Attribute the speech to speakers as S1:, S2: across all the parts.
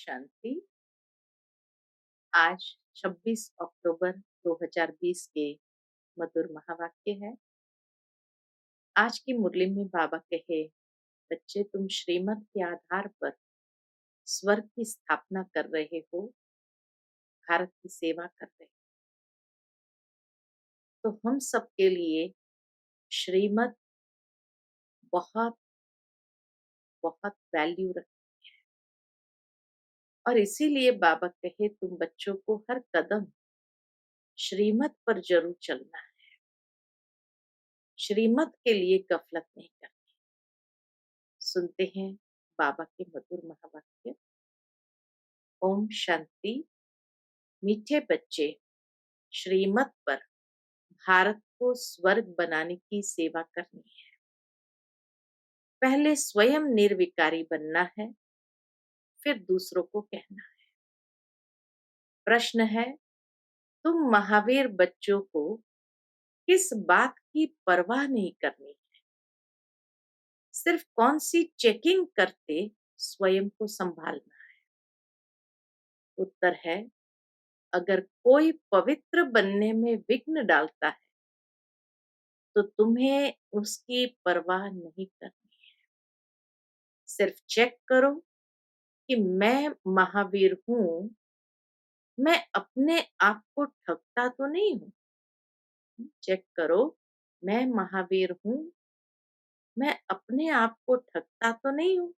S1: शांति। आज 26 अक्टूबर 2020 के मधुर महावाक्य है। आज की मुरली में बाबा कहे, बच्चे तुम श्रीमत के आधार पर स्वर्ग की स्थापना कर रहे हो, भारत की सेवा कर रहे हो। तो हम सबके लिए श्रीमत बहुत बहुत वैल्यू रखती है और इसीलिए बाबा कहे तुम बच्चों को हर कदम श्रीमत पर जरूर चलना है, श्रीमत के लिए गफलत नहीं करनी। सुनते हैं बाबा के मधुर महावाक्य। ओम शांति। मीठे बच्चे, श्रीमत पर भारत को स्वर्ग बनाने की सेवा करनी है। पहले स्वयं निर्विकारी बनना है, फिर दूसरों को कहना है। प्रश्न है, तुम महावीर बच्चों को किस बात की परवाह नहीं करनी है, सिर्फ कौन सी चेकिंग करते स्वयं को संभालना है। उत्तर है, अगर कोई पवित्र बनने में विघ्न डालता है तो तुम्हें उसकी परवाह नहीं करनी है। सिर्फ चेक करो कि मैं महावीर हूं, मैं अपने आप को ठगता तो नहीं हूं। चेक करो, मैं महावीर हूं, मैं अपने आप को ठगता तो नहीं हूं।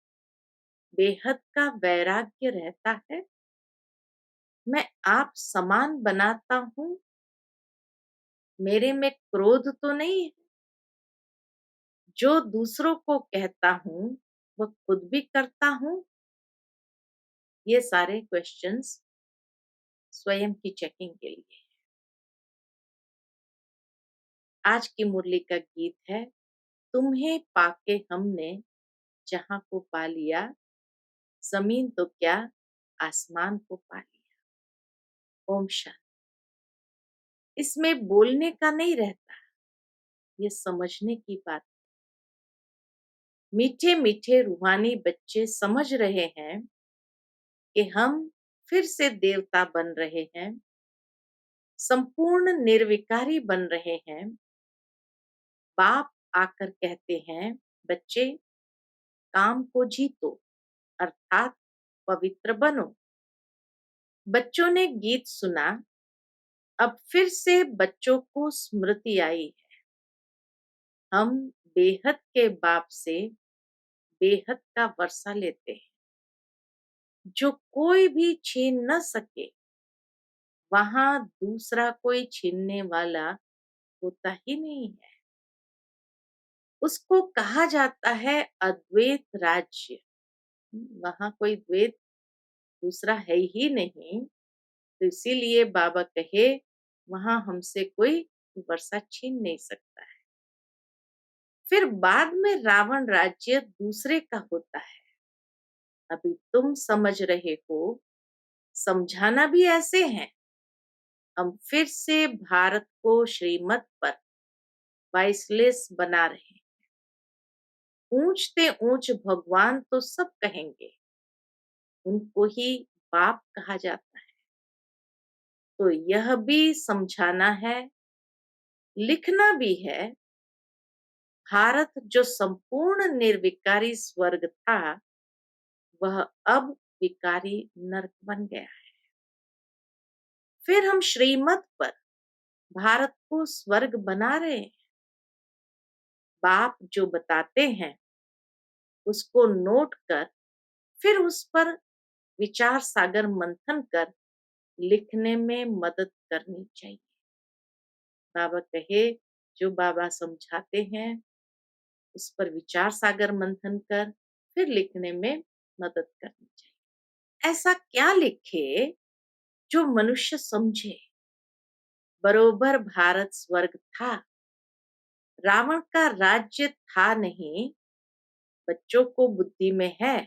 S1: बेहद का वैराग्य रहता है, मैं आप समान बनाता हूं, मेरे में क्रोध तो नहीं है। जो दूसरों को कहता हूं वह खुद भी करता हूं। ये सारे क्वेश्चंस स्वयं की चेकिंग के लिए। आज की मुरली का गीत है, तुम्हें पाके हमने जहां को पा लिया, जमीन तो क्या आसमान को पा लिया। ओम शांति। इसमें बोलने का नहीं रहता, ये समझने की बात। मीठे मीठे रूहानी बच्चे समझ रहे हैं कि हम फिर से देवता बन रहे हैं, संपूर्ण निर्विकारी बन रहे हैं। बाप आकर कहते हैं, बच्चे काम को जीतो, अर्थात पवित्र बनो। बच्चों ने गीत सुना, अब फिर से बच्चों को स्मृति आई है। हम बेहद के बाप से बेहद का वर्षा लेते हैं, जो कोई भी छीन न सके। वहां दूसरा कोई छीनने वाला होता ही नहीं है। उसको कहा जाता है अद्वैत राज्य। वहां कोई द्वैत दूसरा है ही नहीं, तो इसीलिए बाबा कहे वहां हमसे कोई वर्षा छीन नहीं सकता है। फिर बाद में रावण राज्य दूसरे का होता है। अभी तुम समझ रहे हो, समझाना भी ऐसे है। हम फिर से भारत को श्रीमत पर वाइसलेस बना रहे हैं। ऊंचते ऊंच भगवान तो सब कहेंगे, उनको ही बाप कहा जाता है। तो यह भी समझाना है, लिखना भी है। भारत जो संपूर्ण निर्विकारी स्वर्ग था, वह अब विकारी नरक बन गया है। फिर हम श्रीमत पर भारत को स्वर्ग बना रहे हैं। बाप जो बताते हैं उसको नोट कर, फिर उस पर विचार सागर मंथन कर लिखने में मदद करनी चाहिए। बाबा कहे, जो बाबा समझाते हैं उस पर विचार सागर मंथन कर, फिर लिखने में मदद करनी चाहिए। ऐसा क्या लिखे जो मनुष्य समझे। बरोबर भारत स्वर्ग था, रावण का राज्य था नहीं। बच्चों को बुद्धि में है,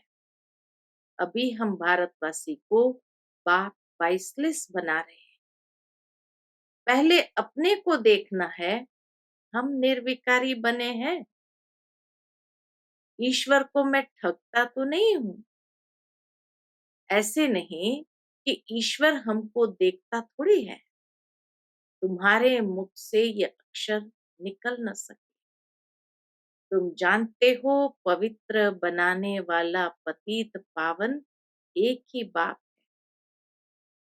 S1: अभी हम भारतवासी को बाप वाइसलेस बना रहे हैं। पहले अपने को देखना है, हम निर्विकारी बने हैं। ईश्वर को मैं ठगता तो नहीं हूं। ऐसे नहीं कि ईश्वर हमको देखता थोड़ी है। तुम्हारे मुख से ये अक्षर निकल न सके। तुम जानते हो पवित्र बनाने वाला पतित पावन एक ही बाप।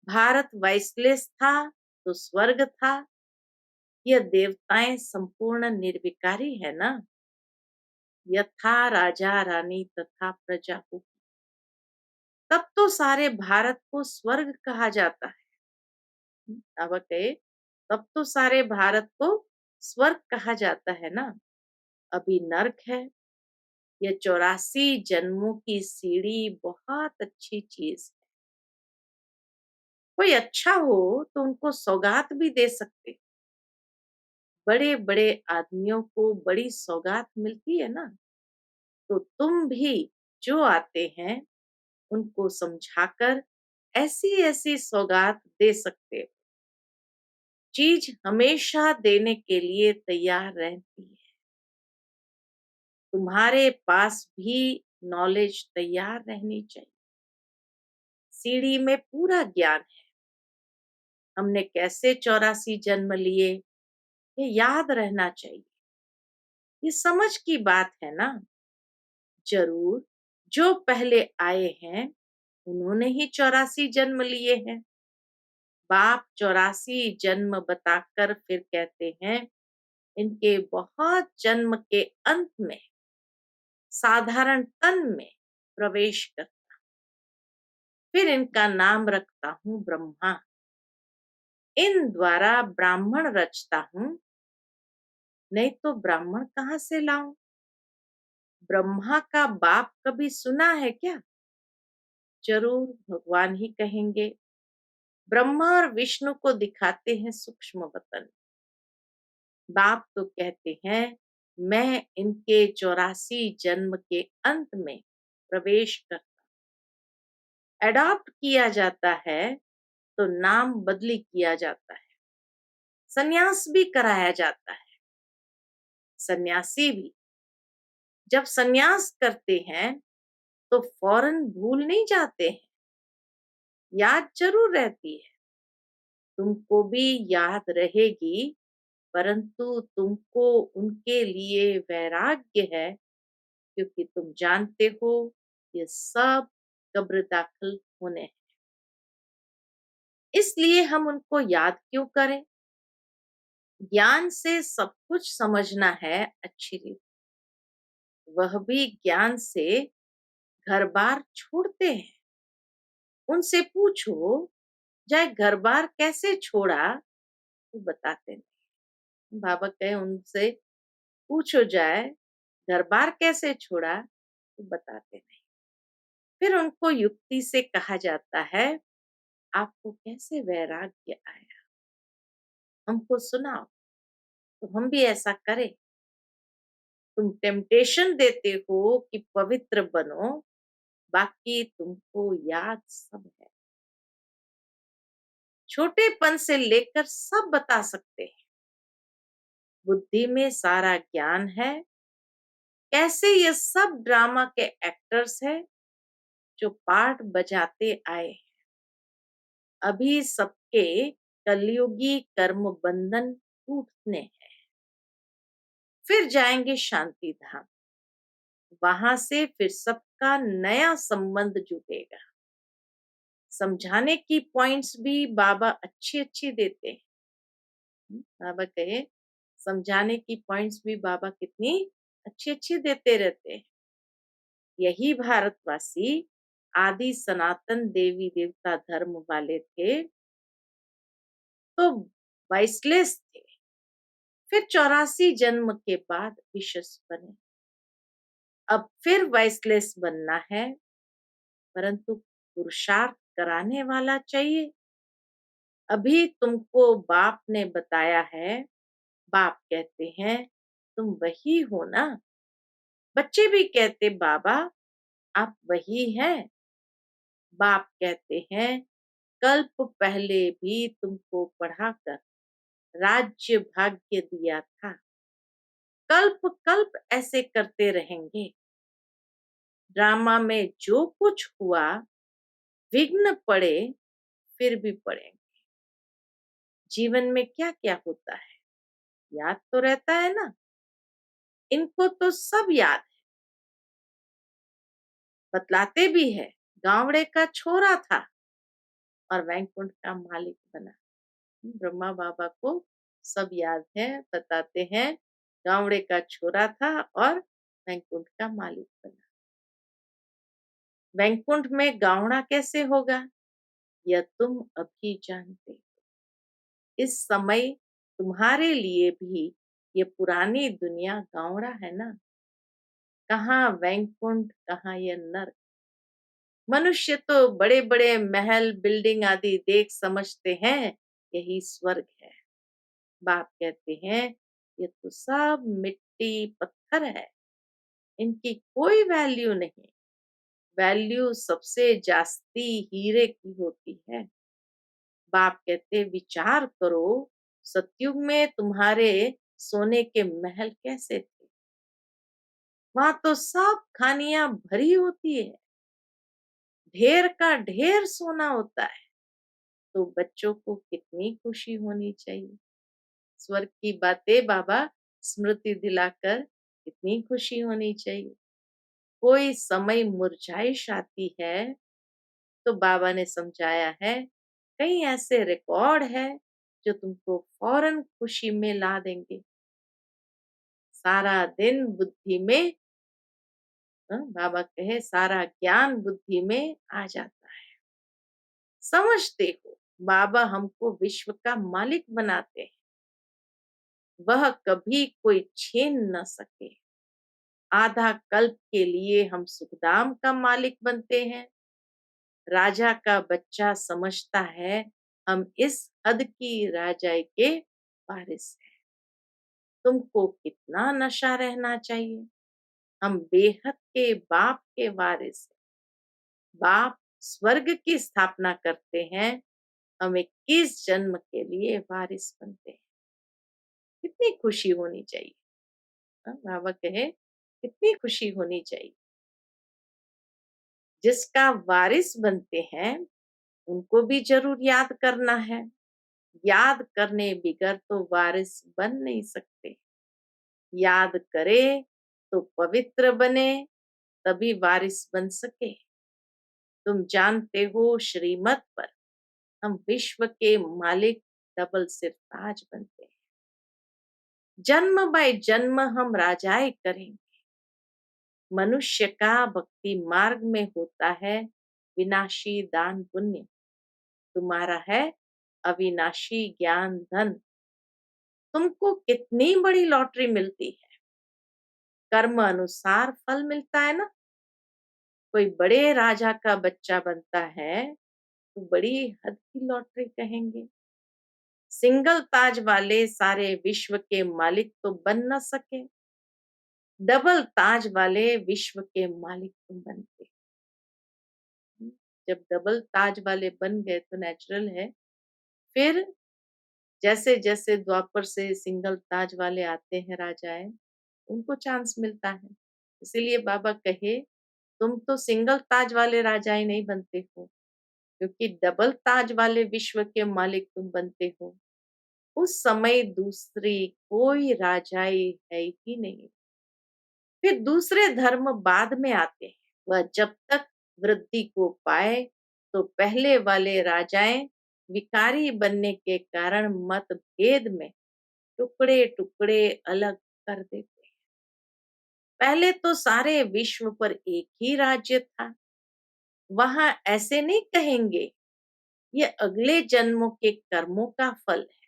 S1: भारत वाइसलेस था तो स्वर्ग था। यह देवताएं संपूर्ण निर्विकारी है ना। यथा राजा रानी तथा प्रजा को, तब तो सारे भारत को स्वर्ग कहा जाता है। अब कहे तब तो सारे भारत को स्वर्ग कहा जाता है ना। अभी नर्क है। ये 84 जन्मों की सीढ़ी बहुत अच्छी चीज है। कोई अच्छा हो तो उनको सौगात भी दे सकते। बड़े बड़े आदमियों को बड़ी सौगात मिलती है ना। तो तुम भी जो आते हैं उनको समझाकर ऐसी ऐसी सौगात दे सकते हो। चीज हमेशा देने के लिए तैयार रहती है। तुम्हारे पास भी नॉलेज तैयार रहनी चाहिए। सीढ़ी में पूरा ज्ञान है। हमने कैसे 84 जन्म लिए ये याद रहना चाहिए। ये समझ की बात है ना। जरूर जो पहले आए हैं उन्होंने ही 84 जन्म लिए हैं। बाप 84 जन्म बताकर फिर कहते हैं इनके बहुत जन्म के अंत में साधारण तन में प्रवेश कर, फिर इनका नाम रखता हूँ ब्रह्मा। इन द्वारा ब्राह्मण रचता हूँ, नहीं तो ब्राह्मण कहाँ से लाऊं। ब्रह्मा का बाप कभी सुना है क्या। जरूर भगवान ही कहेंगे। ब्रह्मा और विष्णु को दिखाते हैं सूक्ष्म वतन। बाप तो कहते हैं मैं इनके 84 जन्म के अंत में प्रवेश कर, एडॉप्ट किया जाता है तो नाम बदली किया जाता है। सन्यास भी कराया जाता है। सन्यासी भी जब सन्यास करते हैं तो फौरन भूल नहीं जाते हैं। याद जरूर रहती है। तुमको भी याद रहेगी, परंतु तुमको उनके लिए वैराग्य है, क्योंकि तुम जानते हो ये सब कब्र दाखिल होने हैं। इसलिए हम उनको याद क्यों करें। ज्ञान से सब कुछ समझना है अच्छी रीति। वह भी ज्ञान से घर बार छोड़ते हैं। उनसे पूछो जाए घर बार कैसे छोड़ा तो बताते नहीं। बाबा कहे उनसे पूछो जाए घर बार कैसे छोड़ा तो बताते नहीं। फिर उनको युक्ति से कहा जाता है आपको कैसे वैराग्य आया, हमको सुनाओ तो हम भी ऐसा करें। तुम टेम्पटेशन देते हो कि पवित्र बनो, बाकी तुमको याद सब है। छोटेपन से लेकर सब बता सकते हैं। बुद्धि में सारा ज्ञान है। कैसे ये सब ड्रामा के एक्टर्स हैं जो पार्ट बजाते आए हैं। अभी सबके कलयुगी कर्म बंधन टूटने हैं। फिर जाएंगे शांति धाम। वहां से फिर सबका नया संबंध जुटेगा। समझाने की पॉइंट्स भी बाबा अच्छी अच्छी देते हैं। बाबा कहे समझाने की पॉइंट्स भी बाबा कितनी अच्छी अच्छी देते रहते हैं। यही भारतवासी आदि सनातन देवी देवता धर्म वाले थे तो वाइसलेस थे। फिर 84 जन्म के बाद विशेष बने। अब फिर वाइसलेस बनना है, परंतु पुरुषार्थ कराने वाला चाहिए। अभी तुमको बाप ने बताया है। बाप कहते हैं तुम वही हो ना। बच्चे भी कहते बाबा आप वही हैं। बाप कहते हैं कल्प पहले भी तुमको पढ़ाकर राज्य भाग्य दिया था। कल्प कल्प ऐसे करते रहेंगे। ड्रामा में जो कुछ हुआ विघ्न पड़े फिर भी पड़ेंगे। जीवन में क्या-क्या होता है, याद तो रहता है ना? इनको तो सब याद है, बतलाते भी है। गावड़े का छोरा था और वैकुंठ का मालिक बना। ब्रह्मा बाबा को सब याद है, बताते हैं। गावड़े का छोरा था और वैकुंठ का मालिक बना। वैकुंठ में गावड़ा कैसे होगा, यह तुम अभी जानते हो। इस समय तुम्हारे लिए भी ये पुरानी दुनिया गावड़ा है ना। कहाँ वैकुंठ, कहाँ ये नर्क। मनुष्य तो बड़े बड़े महल बिल्डिंग आदि देख समझते हैं यही स्वर्ग है। बाप कहते हैं ये तो सब मिट्टी पत्थर है, इनकी कोई वैल्यू नहीं। वैल्यू सबसे जास्ती हीरे की होती है। बाप कहते विचार करो, सतयुग में तुम्हारे सोने के महल कैसे थे। वहां तो सब खानियां भरी होती है, ढेर का ढेर सोना होता है। तो बच्चों को कितनी खुशी होनी चाहिए। स्वर्ग की बातें बाबा स्मृति दिलाकर कितनी खुशी होनी चाहिए। कोई समय मुरझाइश आती है तो बाबा ने समझाया है, कई ऐसे रिकॉर्ड है जो तुमको फौरन खुशी में ला देंगे। सारा दिन बुद्धि में, बाबा कहे सारा ज्ञान बुद्धि में आ जाता है। समझते हो, बाबा हमको विश्व का मालिक बनाते हैं, वह कभी कोई छीन न सके। आधा कल्प के लिए हम सुखदाम का मालिक बनते हैं। राजा का बच्चा समझता है हम इस हद की राजाई के वारिस हैं। तुमको कितना नशा रहना चाहिए, हम बेहद के बाप के वारिस हैं। बाप स्वर्ग की स्थापना करते हैं, हम 21 जन्म के लिए वारिस बनते हैं। कितनी खुशी होनी चाहिए। बाबा कहे कितनी खुशी होनी चाहिए। जिसका वारिस बनते हैं उनको भी जरूर याद करना है। याद करने बिगर तो वारिस बन नहीं सकते। याद करे तो पवित्र बने, तभी वारिस बन सके। तुम जानते हो श्रीमत पर हम विश्व के मालिक डबल सिर ताज बनते हैं। जन्म बाय जन्म हम राजाएं करेंगे। मनुष्य का भक्ति मार्ग में होता है विनाशी दान पुण्य, तुम्हारा है अविनाशी ज्ञान धन। तुमको कितनी बड़ी लॉटरी मिलती है, कर्म अनुसार फल मिलता है ना। कोई बड़े राजा का बच्चा बनता है तो बड़ी हद की लॉटरी कहेंगे। सिंगल ताज वाले सारे विश्व के मालिक तो बन न सके, डबल ताज वाले विश्व के मालिक तुम बनते। जब डबल ताज वाले बन गए तो नेचुरल है, फिर जैसे जैसे द्वापर से सिंगल ताज वाले आते हैं राजाएं, उनको चांस मिलता है। इसीलिए बाबा कहे तुम तो सिंगल ताज वाले राजाएं नहीं बनते हो, क्योंकि डबल ताज वाले विश्व के मालिक तुम बनते हो। उस समय दूसरी कोई राजाई है ही नहीं। फिर दूसरे धर्म बाद में आते हैं। वह जब तक वृद्धि को पाए तो पहले वाले राजाएं विकारी बनने के कारण मतभेद में टुकड़े टुकड़े अलग कर देते हैं। पहले तो सारे विश्व पर एक ही राज्य था। वहां ऐसे नहीं कहेंगे, ये अगले जन्मों के कर्मों का फल है।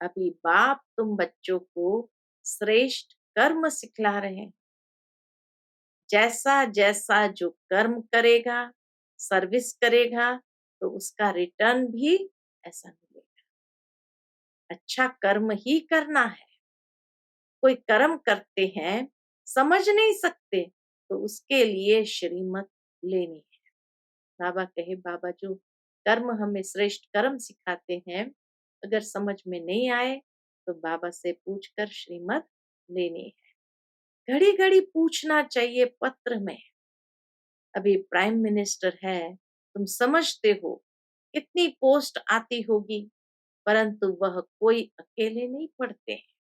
S1: अभी बाप तुम बच्चों को श्रेष्ठ कर्म सिखला रहे हैं। जैसा जैसा जो कर्म करेगा, सर्विस करेगा, तो उसका रिटर्न भी ऐसा मिलेगा। अच्छा कर्म ही करना है। कोई कर्म करते हैं, समझ नहीं सकते, तो उसके लिए श्रीमत लेनी है। बाबा कहे बाबा जो कर्म हमें श्रेष्ठ कर्म सिखाते हैं, अगर समझ में नहीं आए तो बाबा से पूछकर श्रीमत लेनी है। घड़ी घड़ी पूछना चाहिए पत्र में। अभी प्राइम मिनिस्टर है तुम समझते हो कितनी पोस्ट आती होगी, परंतु वह कोई अकेले नहीं पढ़ते हैं।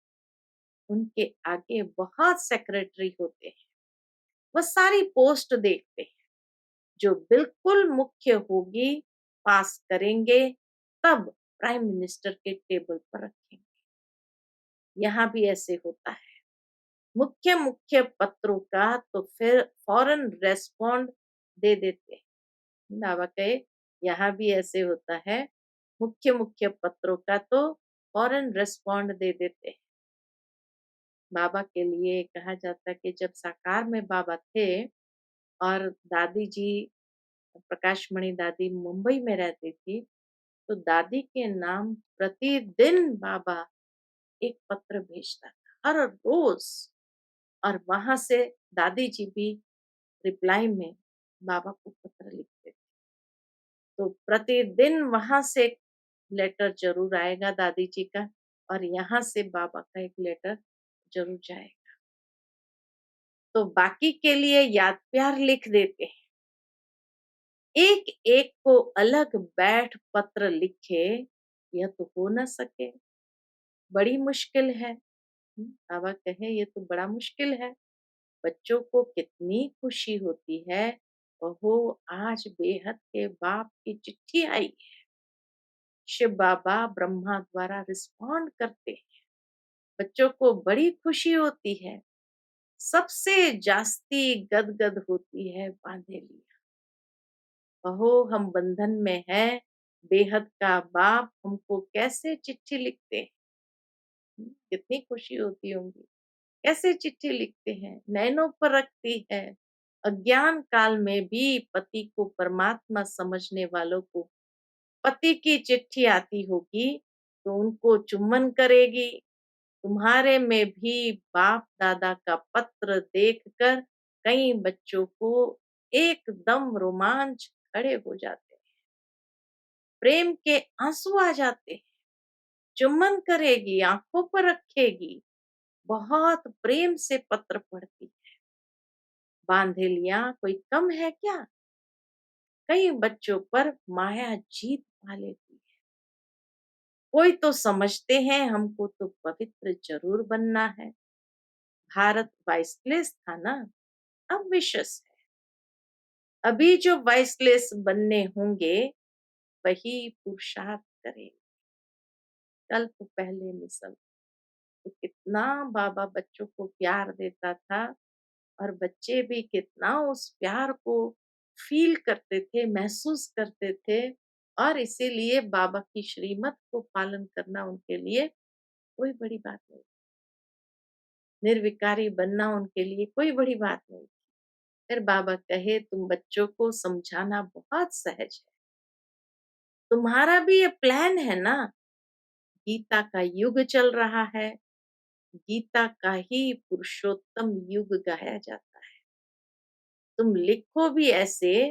S1: उनके आगे बहुत सेक्रेटरी होते हैं। वह सारी पोस्ट देखते हैं, जो बिल्कुल मुख्य होगी पास करेंगे, तब प्राइम मिनिस्टर के टेबल पर रखेंगे। यहाँ भी ऐसे होता है। मुख्य मुख्य पत्रों का तो फिर फौरन रेस्पॉन्ड दे देते हैं। बाबा कहे यहाँ भी ऐसे होता है। मुख्य मुख्य पत्रों का तो फौरन रेस्पॉन्ड दे देते हैं। बाबा के लिए कहा जाता है कि जब साकार में बाबा थे और दादी जी, प्रकाश मणि दादी मुंबई में रहती थी, तो दादी के नाम प्रतिदिन बाबा एक पत्र भेजता था, हर रोज। और वहां से दादी जी भी रिप्लाई में बाबा को पत्र लिखते थे। तो प्रतिदिन वहां से लेटर जरूर आएगा दादी जी का, और यहाँ से बाबा का एक लेटर जरूर जाएगा। तो बाकी के लिए याद प्यार लिख देते हैं। एक एक को अलग बैठ पत्र लिखे, यह तो हो न सके, बड़ी मुश्किल है। बाबा कहे ये तो बड़ा मुश्किल है। बच्चों को कितनी खुशी होती है, ओहो आज बेहद के बाप की चिट्ठी आई है। शिव बाबा ब्रह्मा द्वारा रिस्पॉन्ड करते हैं। बच्चों को बड़ी खुशी होती है। सबसे जास्ती गदगद होती है बांधेलिया। अहो हम बंधन में हैं, बेहद का बाप हमको कैसे चिट्ठी लिखते हैं। कितनी खुशी होती होंगी। कैसे चिट्ठी लिखते हैं, नैनों पर रखती है। अज्ञान काल में भी पति को परमात्मा समझने वालों को पति की चिट्ठी आती होगी, तो उनको चुम्बन करेगी। तुम्हारे में भी बाप दादा का पत्र देखकर कई बच्चों को एकदम रोमांच खड़े हो जाते हैं, प्रेम के आंसू आ जाते हैं। चुम्बन करेगी, आंखों पर रखेगी, बहुत प्रेम से पत्र पढ़ती है। बांधेलिया कोई कम है क्या? कई बच्चों पर माया जीत पा लेती है। कोई तो समझते हैं हमको तो पवित्र जरूर बनना है। भारत वाइसलेस था ना, अब विशेष है। अभी जो वाइसलेस बनने होंगे वही पुरुषार्थ करें। कल तो पहले मिसल तो कितना बाबा बच्चों को प्यार देता था, और बच्चे भी कितना उस प्यार को फील करते थे, महसूस करते थे। और इसीलिए बाबा की श्रीमत को पालन करना उनके लिए कोई बड़ी बात नहीं। निर्विकारी बनना उनके लिए कोई बड़ी बात नहीं। फिर बाबा कहे तुम बच्चों को समझाना बहुत सहज है। तुम्हारा भी ये प्लान है ना। गीता का युग चल रहा है। गीता का ही पुरुषोत्तम युग गाया जाता है। तुम लिखो भी ऐसे,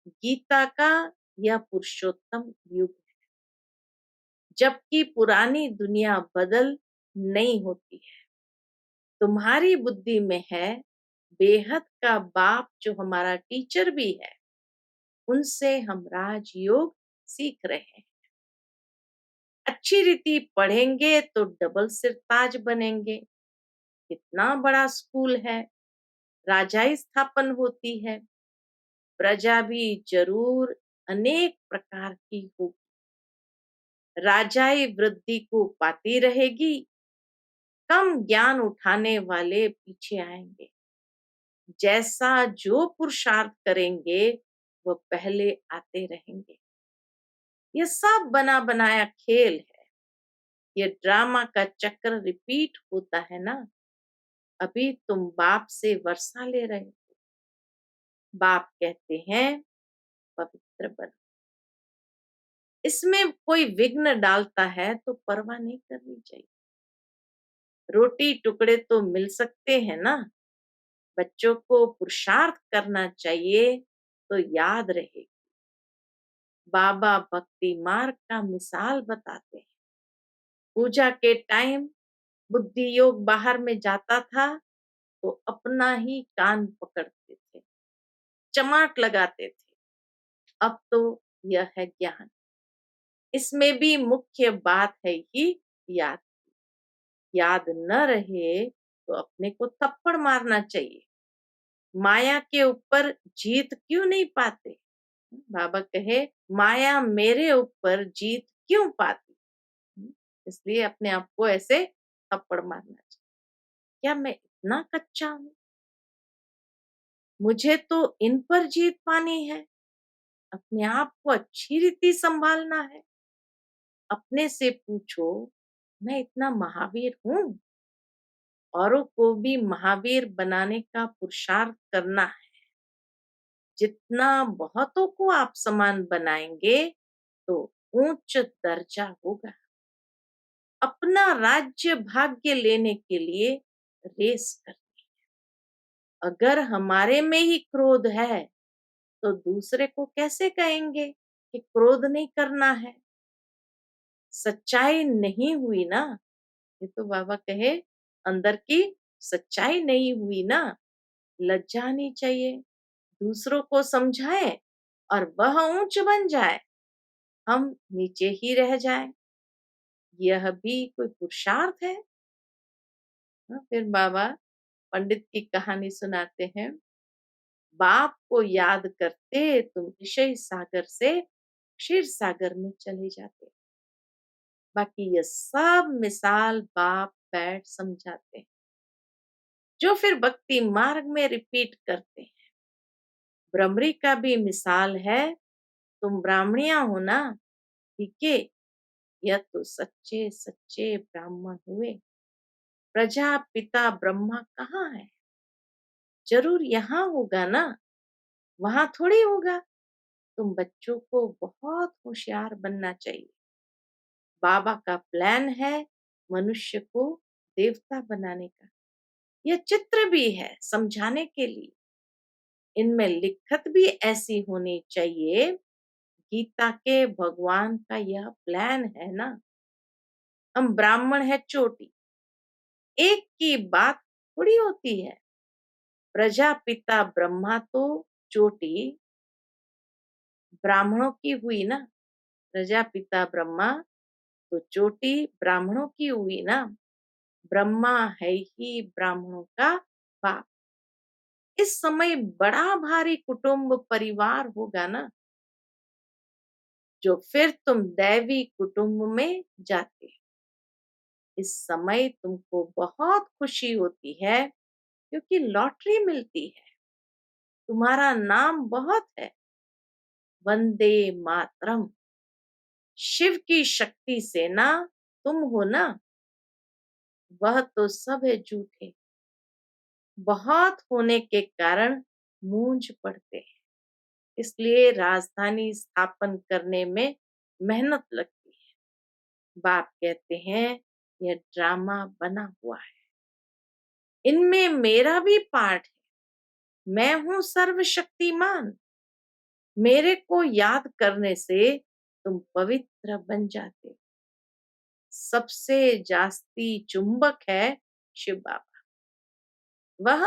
S1: गीता का यह पुरुषोत्तम युग है। जबकि पुरानी दुनिया बदल नहीं होती है। तुम्हारी बुद्धि में है, बेहद का बाप जो हमारा टीचर भी है, उनसे हम राजयोग सीख रहे हैं। अच्छी रीति पढ़ेंगे तो डबल सिरताज बनेंगे। कितना बड़ा स्कूल है। राजाई स्थापन होती है। प्रजा भी जरूर अनेक प्रकार की होगी। राजाई वृद्धि को पाती रहेगी। कम ज्ञान उठाने वाले पीछे आएंगे। जैसा जो पुरुषार्थ करेंगे वो पहले आते रहेंगे। ये सब बना बनाया खेल है। ये ड्रामा का चक्र रिपीट होता है ना। अभी तुम बाप से वर्षा ले रहे हो। बाप कहते हैं पवित्र बनो। इसमें कोई विघ्न डालता है तो परवाह नहीं करनी चाहिए। रोटी टुकड़े तो मिल सकते हैं ना। बच्चों को पुरुषार्थ करना चाहिए तो याद रहे। बाबा भक्ति मार्ग का मिसाल बताते हैं। पूजा के टाइम बुद्धि योग बाहर में जाता था तो अपना ही कान पकड़ते थे, चमाट लगाते थे। अब तो यह है ज्ञान। इसमें भी मुख्य बात है कि याद। याद न रहे तो अपने को थप्पड़ मारना चाहिए। माया के ऊपर जीत क्यों नहीं पाते? बाबा कहे, माया मेरे ऊपर जीत क्यों पाती? इसलिए अपने आप को ऐसे थप्पड़ मारना चाहिए। क्या मैं इतना कच्चा हूँ? मुझे तो इन पर जीत पानी है। अपने आप को अच्छी रीति संभालना है। अपने से पूछो, मैं इतना महावीर हूँ? औरों को भी महावीर बनाने का पुरुषार्थ करना है। जितना बहुतों को आप समान बनाएंगे तो उच्च दर्जा होगा। अपना राज्य भाग्य लेने के लिए रेस करनी है। अगर हमारे में ही क्रोध है तो दूसरे को कैसे कहेंगे कि क्रोध नहीं करना है? सच्चाई नहीं हुई ना। ये तो बाबा कहे, अंदर की सच्चाई नहीं हुई ना। लज्जा आनी चाहिए। दूसरों को समझाएं और वह ऊंच बन जाए, हम नीचे ही रह जाएं। यह भी कोई पुरुषार्थ है? फिर बाबा पंडित की कहानी सुनाते हैं। बाप को याद करते तुम विषय सागर से क्षीर सागर में चले जाते। बाकी ये सब मिसाल बाप बैठ समझाते हैं, जो फिर भक्ति मार्ग में रिपीट करते हैं। भ्रमरी का भी मिसाल है, तुम ब्राह्मणिया हो ना, ठीक है, यह तो सच्चे सच्चे ब्राह्मण हुए। प्रजापिता ब्रह्मा कहाँ है? जरूर यहाँ होगा ना, वहां थोड़ी होगा। तुम बच्चों को बहुत होशियार बनना चाहिए। बाबा का प्लान है मनुष्य को देवता बनाने का। यह चित्र भी है समझाने के लिए। इनमें लिखत भी ऐसी होनी चाहिए। गीता के भगवान का यह प्लान है ना। हम ब्राह्मण है चोटी, एक की बात थोड़ी होती है। प्रजापिता ब्रह्मा तो चोटी ब्राह्मणों की हुई ना। प्रजापिता ब्रह्मा तो चोटी ब्राह्मणों की हुई ना। ब्रह्मा है ही ब्राह्मणों का बाप। इस समय बड़ा भारी कुटुंब परिवार होगा ना, जो फिर तुम दैवी कुटुंब में जाते हो। इस समय तुमको बहुत खुशी होती है क्योंकि लॉटरी मिलती है। तुम्हारा नाम बहुत है, वंदे मातरम। शिव की शक्ति से ना तुम हो ना, वह तो सब है झूठे। बहुत होने के कारण मूंझ पड़ते हैं। इसलिए राजधानी स्थापन करने में मेहनत लगती है। बाप कहते हैं यह ड्रामा बना हुआ है, इनमें मेरा भी पार्ट है। मैं हूं सर्वशक्तिमान। मेरे को याद करने से तुम पवित्र बन जाते हो। सबसे जास्ती चुंबक है शिव बाबा। वह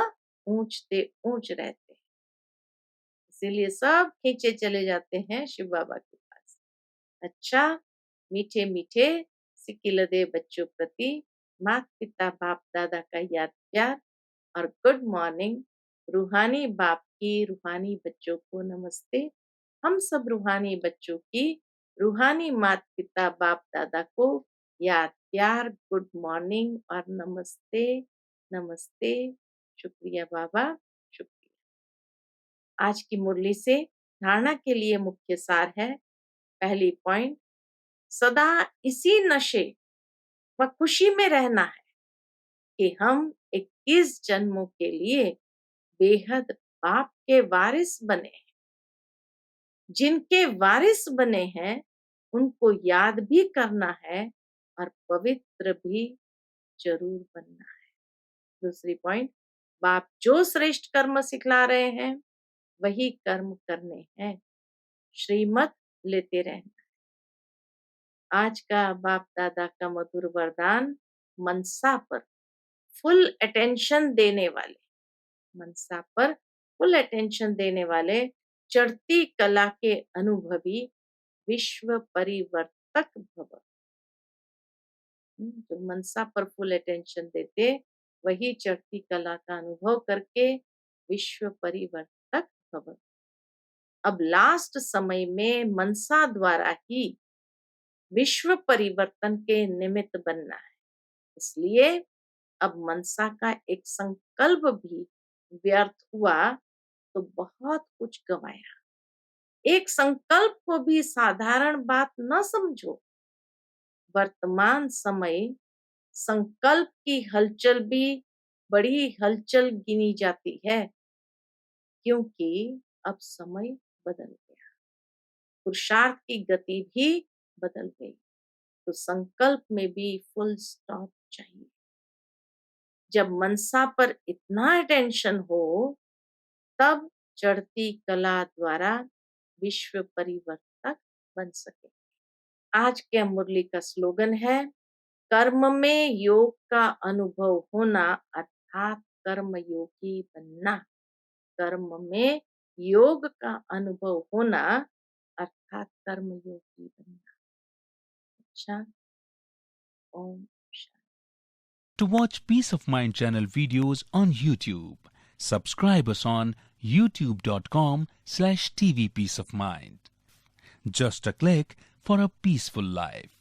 S1: ऊंचते ऊंच रहते हैं, इसीलिए सब खींचे चले जाते हैं शिव बाबा के पास। अच्छा, मीठे मीठे सिकिलदे बच्चों प्रति माता पिता बाप दादा का याद प्यार और गुड मॉर्निंग। रूहानी बाप की रूहानी बच्चों को नमस्ते। हम सब रूहानी बच्चों की रूहानी माता पिता बाप दादा को याद प्यार, गुड मॉर्निंग और नमस्ते। नमस्ते। शुक्रिया बाबा, शुक्रिया। आज की मुरली से धारणा के लिए मुख्य सार है। पहली पॉइंट, सदा इसी नशे व खुशी में रहना है कि हम 21 जन्मों के लिए बेहद बाप के वारिस बने हैं। जिनके वारिस बने हैं उनको याद भी करना है और पवित्र भी जरूर बनना है। दूसरी पॉइंट, बाप जो श्रेष्ठ कर्म सिखला रहे हैं वही कर्म करने हैं। श्रीमत लेते रहना। आज का बाप दादा का मधुर वरदान, मनसा पर फुल अटेंशन देने वाले, मनसा पर फुल अटेंशन देने वाले चढ़ती कला के अनुभवी विश्व परिवर्तक भव। जो मनसा पर फुल अटेंशन देते वही चढ़ती कला का अनुभव करके विश्व परिवर्तक भव। अब लास्ट समय में मनसा द्वारा ही विश्व परिवर्तन के निमित्त बनना है, इसलिए अब मनसा का एक संकल्प भी व्यर्थ हुआ तो बहुत कुछ गंवाया। एक संकल्प को भी साधारण बात न समझो। वर्तमान समय संकल्प की हलचल भी बड़ी हलचल गिनी जाती है, क्योंकि अब समय बदल गया, पुरुषार्थ की गति भी बदल गई, तो संकल्प में भी फुल स्टॉप चाहिए। जब मनसा पर इतना अटेंशन हो तब चढ़ती कला द्वारा विश्व परिवर्तक बन सके। आज के मुरली का स्लोगन है, कर्म में योग का अनुभव होना अर्थात कर्म योगी बनना। कर्म में योग का अनुभव होना अर्थात कर्म योगी बनना। अच्छा, Om Shanti.
S2: To watch Peace of Mind channel videos on YouTube, subscribe us on youtube.com/tvpeaceofmind. Just a click for a peaceful life.